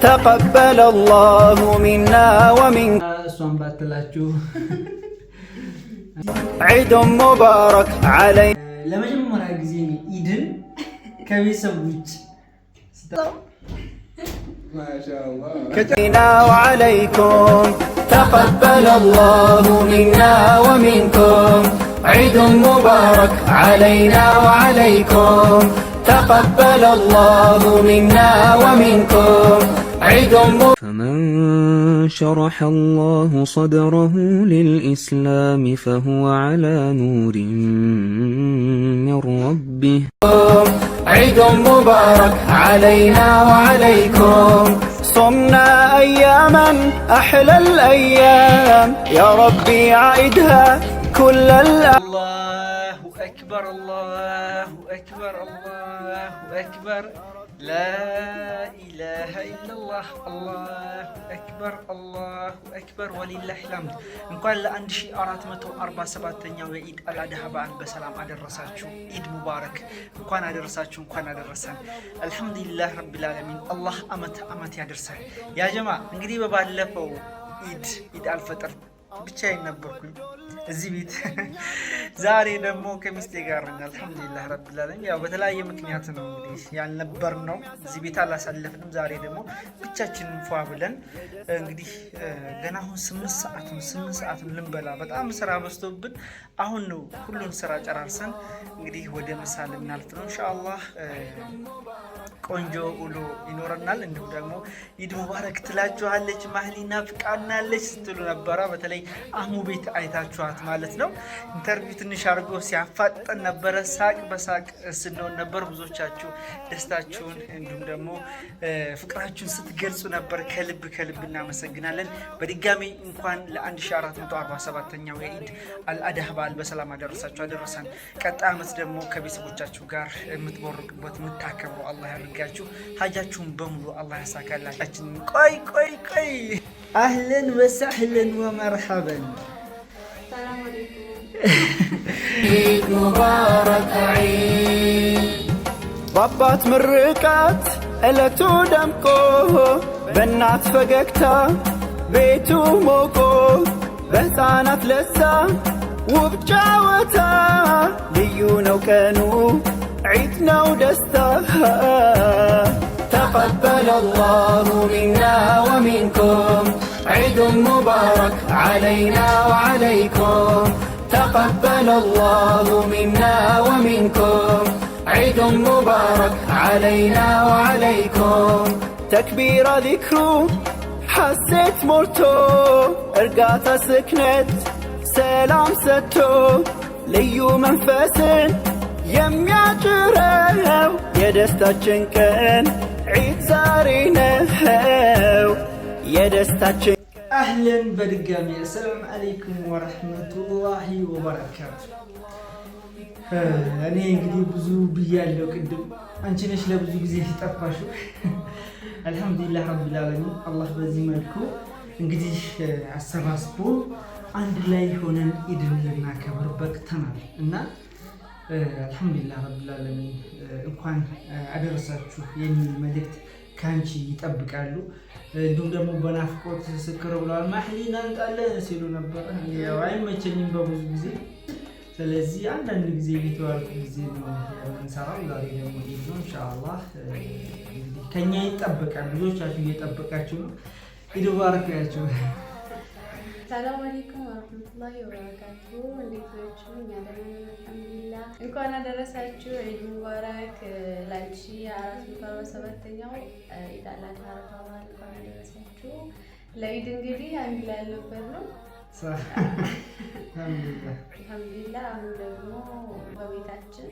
تقبل الله منا ومنكم عيد مبارك علينا ለመጀመሪያ ጊዜ ኢድን ከቤተሰቦች كتبنا وعليكم تقبل الله منا ومنكم عيد مبارك علينا وعليكم تقبل الله منا ومنكم عيد مبارك. فمن شرح الله صدره للإسلام فهو على نور من ربه. عيد مبارك علينا وعليكم صمنا أياما أحلى الأيام يا ربي عيدها كل الله أكبر الله أكبر الله أكبر لا إله إلا الله الله أكبر الله أكبر ولله الحمد. እንኳን ለ1447ኛው የኢድ አልአድሃ በዓል በሰላም አደረሳችሁ። ኢድ ሙባረክ። እንኳን አደረሳችሁ፣ እንኳን አደረሰን። አልሐምዱሊላህ ረቢል ዓለሚን። አላህ አመት ያደርሰን። ያ ጀማ እንግዲህ በባለፈው ኢድ አልፈጥር ብቻዬን ነበርኩኝ እዚህ ቤት። ዛሬ ደግሞ ከሚስቴ ጋር ነኝ። አልሐምዱሊላህ ረቢል ዓለሚን። ያው በተለያየ ምክንያት ነው እንግዲህ ያልነበርነው፣ እዚህ ቤት አላሳለፍንም። ዛሬ ደግሞ ብቻችንን ፏ ብለን እንግዲህ ገና አሁን 8 ሰዓት ልንበላ በጣም ስራ በዝቶብን አሁን ነው ሁሉን ስራ ጨራርሰን እንግዲህ ወደ ምሳ ልናልፍ ነው ኢንሻአላህ። ቆንጆ ውሎ ይኖረናል። እንዲሁም ደግሞ ኢድ ሙባረክ ትላችኋለች ማህሊና ፍቃናለች ስትሉ ነበረ። በተለይ አህሙ ቤት አይታችኋት ማለት ነው። ኢንተርቪው ትንሽ አድርጎ ሲያፋጠን ነበረ። ሳቅ በሳቅ ስንሆን ነበር። ብዙዎቻችሁ ደስታችሁን እንዲሁም ደግሞ ፍቅራችሁን ስትገልጹ ነበር። ከልብ እናመሰግናለን። በድጋሚ እንኳን ለ1447ኛው የኢድ አልአድሃ በዓል በሰላም አደረሰን። ቀጣይ ዓመት ደግሞ ከቤተሰቦቻችሁ ጋር የምትቦርቁበት የምታከብሩ አላህ ያድርጋችሁ። ሀጃችሁን በሙሉ አላህ ያሳካላችሁ። ቆይ አህለን ወሰህለን ወመርሐበን። ሰላም አለይኩም። ኢድ ሙባረክ ዒድ በአባት ምርቃት ዕለቱ ደምቆ በእናት ፈገግታ ቤቱ ሞቆ በሕፃናት ለዛ ውብ ጨዋታ ልዩ ነው ቀኑ ዒድ ነው ደስታ። تقبل الله منا ومنكم عيد مبارك علينا وعليكم تقبل الله منا ومنكم عيد مبارك علينا وعليكم تكبير ذكرو حسيت مرتو ارقات سكنت سلام ستو ليو منفسن የሚያጭረው የደስታችን ቀን ዒድ ዛሬ ነው የደስታችን። አህለን በድጋሚ አሰላሙ አለይኩም ወራህመቱላሂ ወበረካቱ። እኔ እንግዲህ ብዙ ብያለሁ ቅድም፣ አንቺ ነሽ ለብዙ ጊዜ ጠፋሽው። አልሐምዱሊላህ ረቢል ዓለሚን። አላህ በዚህ መልኩ እንግዲህ አሰባስቦ አንድ ላይ ሆነን ኢድን ልናከብር በቅተናል እና አልሐምዱሊላህ ረቢል ዓለሚን እንኳን አደረሳችሁ የሚል መልእክት ካንቺ ይጠብቃሉ። እንዲሁም ደግሞ በናፍቆት ስክር ብለዋል። ማህሊና እንጣለን ሲሉ ነበር። ያው አይመቸኝም በብዙ ጊዜ። ስለዚህ አንዳንድ ጊዜ የተዋልኩ ጊዜ ነው የምንሰራው። ዛሬ ደግሞ ኢድ ነው ኢንሻአላህ። ከኛ ይጠበቃል። ብዙዎቻችሁ እየጠበቃችሁ ነው። ኢድ ሙባረክ ያችሁ። ሰላም አለይኩም ወራህመቱላሂ ወበረካቱ። እንዴት ናችሁ? እኛ ደህና ነን አልሐምዱሊላህ። እንኳን አደረሳችሁ። ኢድ ሙባረክ ለ1447ኛው ኢድ አልአድሃ በዓል እንኳን አደረሳችሁ። ለኢድ እንግዲህ አንድ ላይ ያለበት ነው አልሐምዱሊላህ። አሁን ደግሞ በቤታችን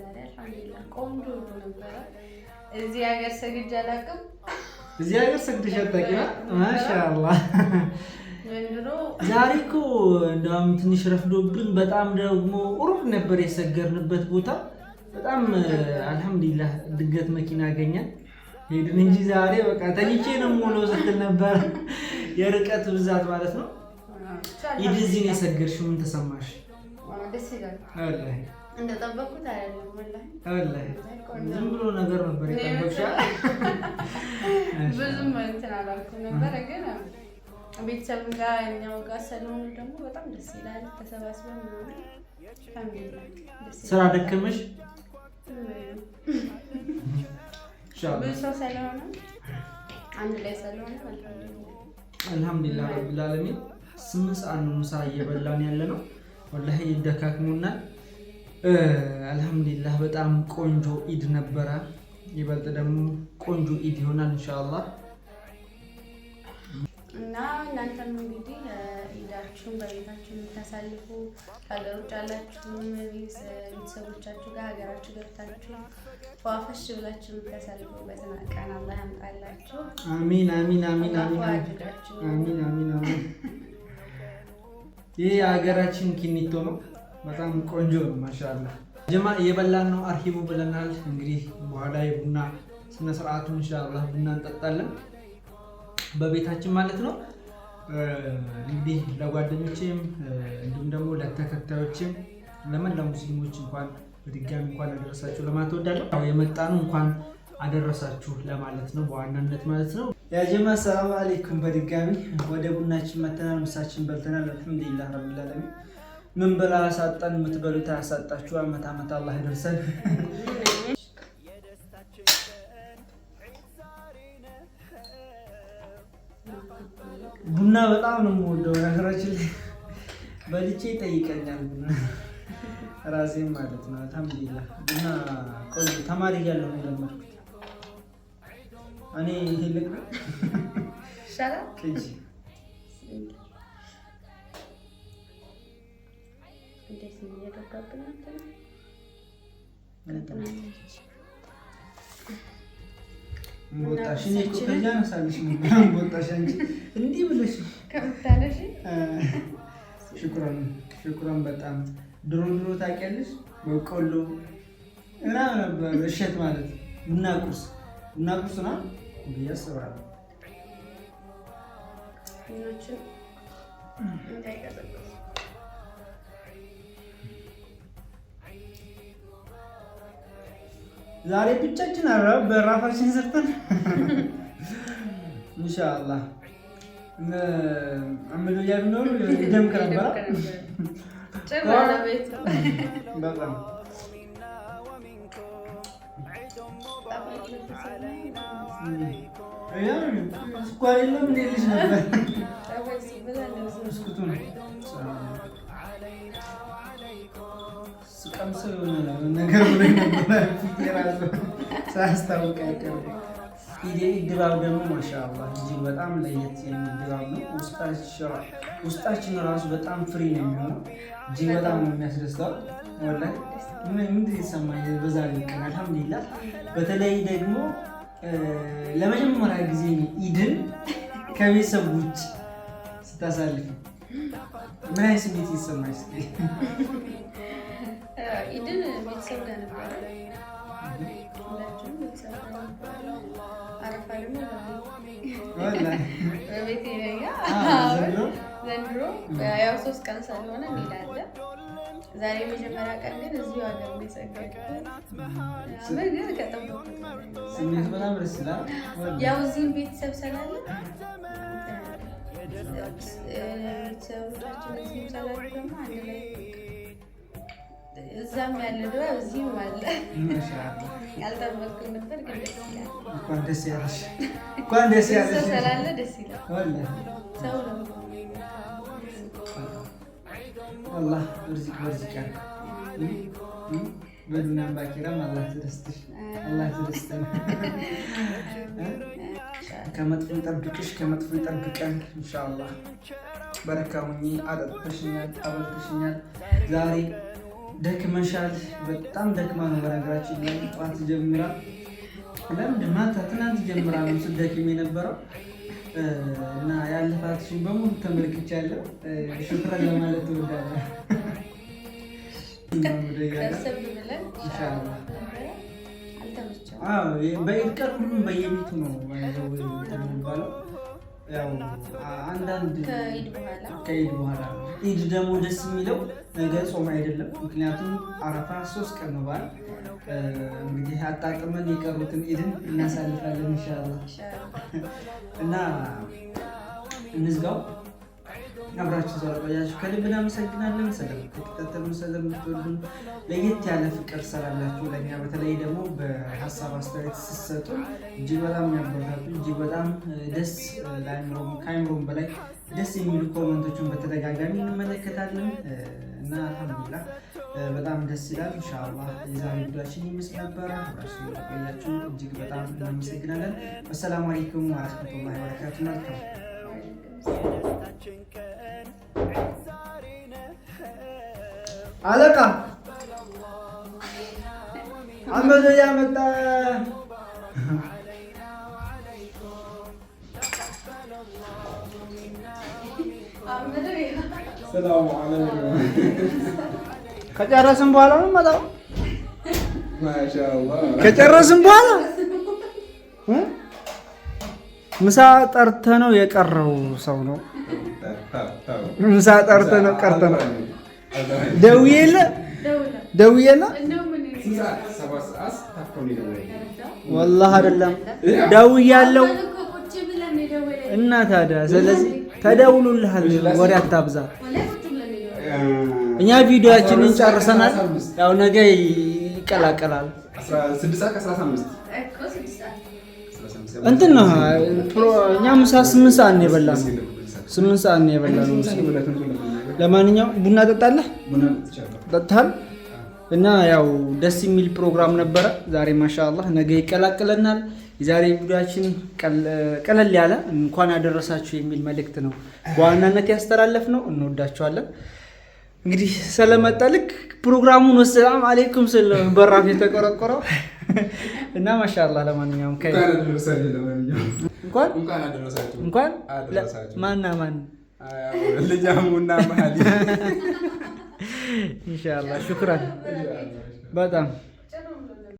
ዛሬ አልሐምዱሊላህ ቆንጆ ነበረ። እዚህ ሀገር ሰግጄ አላውቅም። እዚህ ሀገር ሰግደሽ አታውቂም? ማሻአላህ። ዛሬ እኮ እንደውም ትንሽ ረፍዶብን በጣም ደግሞ ቁርብ ነበር የሰገርንበት ቦታ። በጣም አልሐምዱሊላህ ድገት መኪና አገኘን ሄድን እንጂ ዛሬ በቃ ተኝቼ ነው የምውለው ስትል ነበር። የርቀት ብዛት ማለት ነው። ኢድ እዚህ ነው የሰገርሽው። ምን ተሰማሽ? ደስ ይላል ወላሂ። እንደጠበቅኩት አይደለም ወላሂ። ዝም ብሎ ነገር ነበር የጠበቅሽው። ቤተሰብ ጋር እኛው ጋር ስለሆነ ደግሞ በጣም ደስ ይላል። ተሰባስበን ምናምን ስራ ደከመሽ? ብዙ ሰው ስለሆነ አንድ ላይ ስለሆነ አልሐምዱሊላህ ረቢል ዓለሚን 8 ሰዓት ነው ምሳ እየበላን ያለ ነው። ወላሂ ይደካክሙናል። አልሐምዱሊላህ በጣም ቆንጆ ኢድ ነበረ። ይበልጥ ደግሞ ቆንጆ ኢድ ይሆናል ኢንሻአላህ። እና እናንተም እንግዲህ ኢዳችሁን በቤታችሁ የምታሳልፉ ከሀገር ውጭ ያላችሁ ቤተሰቦቻችሁ ጋር ሀገራችሁ ገብታችሁ ፏፈሽ ብላችሁ የምታሳልፉበትን ቀን አላህ ያምጣላችሁ። አሚን አሚን አሚን አሚን አሚን አሚን አሚን። ይህ የሀገራችን ኪኒቶ ነው። በጣም ቆንጆ ነው ማሻአላህ። ጀማ እየበላን ነው። አርሂቡ ብለናል። እንግዲህ በኋላ የቡና ስነ ስርዓቱን ኢንሻአላህ ቡና እንጠጣለን በቤታችን ማለት ነው። እንግዲህ ለጓደኞቼም እንዲሁም ደግሞ ለተከታዮቼም ለመላው ሙስሊሞች እንኳን በድጋሚ እንኳን አደረሳችሁ ለማለት እወዳለሁ። ያው የመጣነው እንኳን አደረሳችሁ ለማለት ነው በዋናነት ማለት ነው። ያ ጀማ ሰላም አለይኩም። በድጋሚ ወደ ቡናችን መተናል። ምሳችን በልተናል። አልሐምዱሊላህ ረቢል ዓለሚን። ምን በላ አሳጣን የምትበሉት አያሳጣችሁ። አመት አመት አላህ ይደርሰን። ቡና በጣም ነው የምወደው። ነገራችን ላይ በልቼ ይጠይቀኛል ራሴም ማለት ነው። አልሐምዱሊላህ ቡና ቆንጆ ተማሪ እያለሁ ነው የለመድኩት። እኔ ይሄ ልክ ይሻላል ከጂ እንዴት ነው እየገባብን ነው? ቦታሽ እኔ እኮ ከዛ ነሳልሽ ነው ቦታሽ አንቺ እንዲህ ብለሽ ከምታለሽ ሽኩራን በጣም ድሮ ታውቂያለሽ። በቆሎ እና ነበር እሸት ማለት ቡና ቁርስ ነው ብዬ አስባለሁ። ዛሬ ብቻችን አረብ በራፋችን ሰርተን ኢንሻአላህ አመዱ ያብነው ደምክ ነበር በጣም ስኳር የለም እንደ ልጅ ነበር እስኩቱን ስቀምሰው የሆነ ነገር ብሎኝ ነበር ፊት የራሱ ሳያስታውቅ አይቀርም። ኢድ ድባብ ደግሞ ማሻአላህ እጅግ በጣም ለየት የሚል ድባብ ነው። ውስጣችን ራሱ በጣም ፍሪ ነው የሚሆነው። እጅግ በጣም ነው የሚያስደስተው። ወላሂ ምን ይሰማኝ በዛሬ ቀን አልሐምዱሊላህ። በተለይ ደግሞ ለመጀመሪያ ጊዜ ኢድን ከቤተሰብ ውጭ ስታሳልፍ ምን አይነት ስሜት ይሰማሽ? ኢድን ቤተሰብ ጋር ነበረ። ሁላችንም ቤተሰብ ጋር ነበረ። አረፋ ደግሞ በቤቴ ዘንድሮ ያው 3 ቀን ስለሆነ እንሄዳለን። ዛሬ የመጀመሪያ ቀን ግን እዚሁ ሀገር ነው የሰገድኩት። ግን ከጠበኩት ስሜት በጣም ደስ ይላል። ያው እዚህም ቤተሰብ ስላለ ቤተሰቦቻችን እዚህም ስላሉ ደግሞ አንድ ላይ እዛም ያለ ድባብ እዚህም አለ። ያልጠበቅኩት ነበር ግን ደስ ይላል። እንኳን ደስ ያለሽ። እንኳን ደስ ያለሽ ስላለ ደስ ይላል። ሰው ነው አላህ ርዝቅ ያርግ። በዱንያም በአኺራም አላህ ትደስትሽ፣ አላህ ትደስተን። ከመጥፎ ይጠብቅሽ፣ ከመጥፎ ይጠብቀን ኢንሻአላህ። በረካውኝ አጠጥተሽኛል፣ አበልተሽኛል። ዛሬ ደክመሻል። በጣም ደክማ ነው በነገራችን ላይ ጠዋት ጀምራ ለምንድን ማታ ትናንት ጀምራ ነው ስትደክም የነበረው እና ያለፋትሽን በሙሉ ተመልክቻለሁ። ሽክራን ለማለት እወዳለሁ። በኢድ ቀን ሁሉም በየቤቱ ነው የሚባለው። ያው አንዳንድ ከኢድ በኋላ ኢድ ደግሞ ደስ የሚለው ነገ ጾም አይደለም። ምክንያቱም አረፋ 3 ቀን ነው በዓል። እንግዲህ አጣጥመን የቀሩትን ኢድን እናሳልፋለን ኢንሻአላህ እና እንዝጋው። አብራችሁ ስለቆያችሁ ከልብ እናመሰግናለን። ስለምትከታተሉን ስለምትወዱን ለየት ያለ ፍቅር ስላላችሁ ለእኛ በተለይ ደግሞ በሀሳብ አስተያየት ስትሰጡ እጅግ በጣም የሚያበረታቱ እጅግ በጣም ደስ ከአይምሮም በላይ ደስ የሚሉ ኮመንቶችን በተደጋጋሚ እንመለከታለን እና አልሐምዱሊላህ በጣም ደስ ይላል። ኢንሻአላህ የዛሬ ቪዲዮአችን ይመስል ነበረ። አብራችሁ ስለቆያችሁ እጅግ በጣም እናመሰግናለን። ወሰላሙ አለይኩም ወራህመቱላሂ ወበረካቱሁ። መልካም አለቃ አመደ ያመጣ ሰላም አለይኩም። ከጨረስን በኋላ ነው መጣው። ማሻአላህ ከጨረስን በኋላ ምሳ ጠርተ ነው የቀረው ሰው ነው። ምሳ ጠርተ ነው ቀርተ ነው ደውዬለ ወላሂ አይደለም ደውያለሁ እና ታዲያ ስለዚህ ተደውሉልሃል። ወሬ አታብዛ። እኛ ቪዲዮአችንን ጨርሰናል። ያው ነገ ይቀላቀላል። 6:15 እንትን ነው እኛ ምሳ 8 ሰዓት ነው የበላነው። 8 ሰዓት ነው የበላነው። ለማንኛውም ቡና ጠጣለህ? ጠጥተሃል? እና ያው ደስ የሚል ፕሮግራም ነበረ ዛሬ ማሻአላህ። ነገ ይቀላቀለናል። የዛሬ ቪዲዮአችን ቀለል ያለ እንኳን አደረሳችሁ የሚል መልእክት ነው በዋናነት ያስተላለፍነው። እንወዳችኋለን። እንግዲህ ስለመጣ ልክ ፕሮግራሙን ወሰላም አለይኩም ስለ በራፍ የተቆረቆረው እና ማሻአላህ። ለማንኛውም እንኳን ማን ልጃሙና ማሊ ኢንሻአላህ ሹክራን በጣም